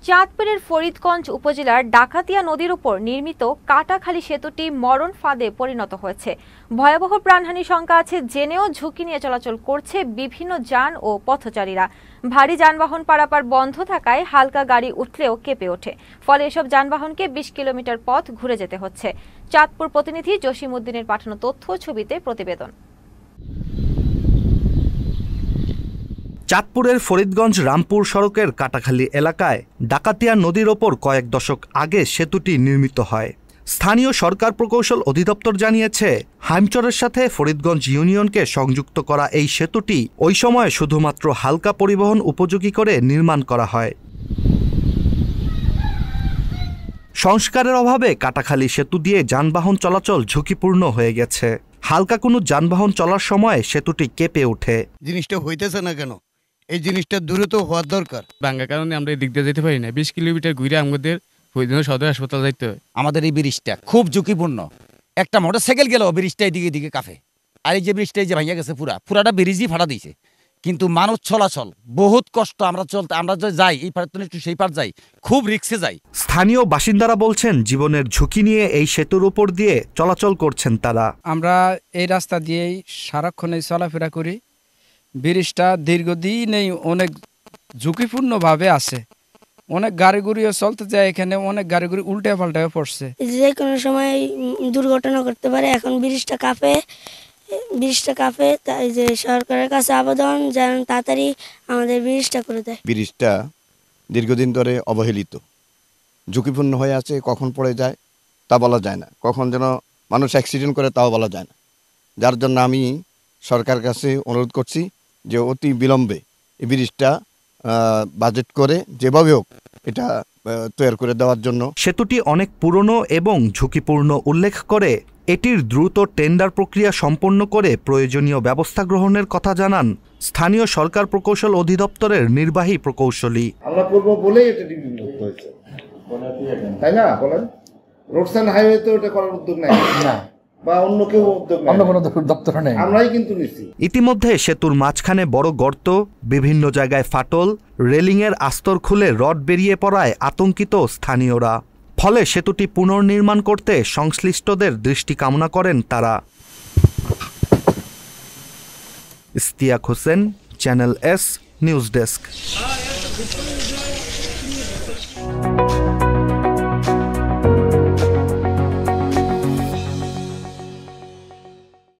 চাঁদপুরের ফরিদগঞ্জ উপজেলার ডাকাতিয়া নদীর উপর নির্মিত কাটাখালী সেতুটি মরণ ফাঁদে পরিণত হয়েছে। ভয়াবহ প্রাণহানি শঙ্কা আছে জেনেও ঝুঁকি নিয়ে চলাচল করছে বিভিন্ন যান ও পথচারীরা। ভারী যানবাহন পারাপার বন্ধ থাকায় হালকা গাড়ি উঠলেও কেঁপে ওঠে, ফলে এসব যানবাহনকে 20 কিলোমিটার পথ ঘুরে যেতে হচ্ছে। চাঁদপুর প্রতিনিধি জসিম উদ্দিনের পাঠানো তথ্য ছবিতে প্রতিবেদন। চাঁদপুরের ফরিদগঞ্জ রামপুর সড়কের কাটাখালী এলাকায় ডাকাতিয়া নদীর ওপর কয়েক দশক আগে সেতুটি নির্মিত হয়। স্থানীয় সরকার প্রকৌশল অধিদপ্তর জানিয়েছে, হাইমচরের সাথে ফরিদগঞ্জ ইউনিয়নকে সংযুক্ত করা এই সেতুটি ওই সময় শুধুমাত্র হালকা পরিবহন উপযোগী করে নির্মাণ করা হয়। সংস্কারের অভাবে কাটাখালী সেতু দিয়ে যানবাহন চলাচল ঝুঁকিপূর্ণ হয়ে গেছে। হালকা কোনো যানবাহন চলার সময় সেতুটি কেঁপে ওঠে। জিনিসটা হইতেছে না কেন? এই জিনিসটা দ্রুত হওয়ার দরকার। ভাঙার কারণে আমরা এই দিক দিয়ে যেতে পারি না। 20 কিলোমিটার ঘুরে আমাদের ফরিদগঞ্জ সদর হাসপাতাল যাইতে হয়। আমাদের এই ব্রিজটা খুব ঝুঁকিপূর্ণ। একটা মোটরসাইকেল গেল ব্রিজটা এদিকে এদিকে কাফে, আর এই যে ব্রিজটা যে ভাঙিয়া গেছে পুরাটা ব্রিজই ফাটা দিয়েছে। কিন্তু মানুষ চলাচল বহুত কষ্ট। আমরা যাই এই পার একটু সেই পার যাই, খুব রিস্কে যাই। স্থানীয় বাসিন্দারা বলছেন, জীবনের ঝুঁকি নিয়ে এই সেতুর উপর দিয়ে চলাচল করছেন তারা। আমরা এই রাস্তা দিয়েই সারাক্ষণে চলাফেরা করি। ব্রিজটা দীর্ঘদিনেই অনেক ঝুঁকিপূর্ণভাবে আছে। অনেক গাড়িগুড়িও চলতে যায়, এখানে অনেক গাড়িগুড়ি উল্টে পাল্টে পড়ছে। যে কোনো সময় দুর্ঘটনা করতে পারে। এখন ব্রিজটা কাঁপে, তাই যে সরকারের কাছে আবেদন যেন তাড়াতাড়ি আমাদের ব্রিজটা করে দেয়। ব্রিজটা দীর্ঘদিন ধরে অবহেলিত, ঝুঁকিপূর্ণ হয়ে আছে। কখন পড়ে যায় তা বলা যায় না, কখন যেন মানুষ অ্যাক্সিডেন্ট করে তাও বলা যায় না। যার জন্য আমি সরকারের কাছে অনুরোধ করছি যে অতি বিলম্বে এই ব্রিজটা বাজেট করে যেভাবে হোক এটা তৈরি করে দেওয়ার জন্য। সেতুটি অনেক পুরনো এবং ঝুঁকিপূর্ণ উল্লেখ করে এটির দ্রুত টেন্ডার প্রক্রিয়া সম্পন্ন করে প্রয়োজনীয় ব্যবস্থা গ্রহণের কথা জানান স্থানীয় সরকার প্রকৌশল অধিদপ্তরের নির্বাহী প্রকৌশলী। আমরা করবো বলেই এটা ডিভিশন হয়েছে, তাই না? বলেন, রোডস অ্যান্ড হাইওয়ে তো এটা করার উদ্যোগ নেই না, বা অন্য কেউ উদ্যোগ নেই, অন্য কোনো দপ্তর নেই, আমরাই কিন্তু নিচ্ছি। ইতিমধ্যে সেতুর মাঝখানে বড় গর্ত, বিভিন্ন জায়গায় ফাটল, রেলিংয়ের আস্তর খুলে রড বেরিয়ে পড়ায় আতঙ্কিত স্থানীয়রা। ফলে সেতুটি পুনর্নির্মাণ করতে সংশ্লিষ্টদের দৃষ্টি কামনা করেন তারা। Istiaq Hossain, channel S news desk.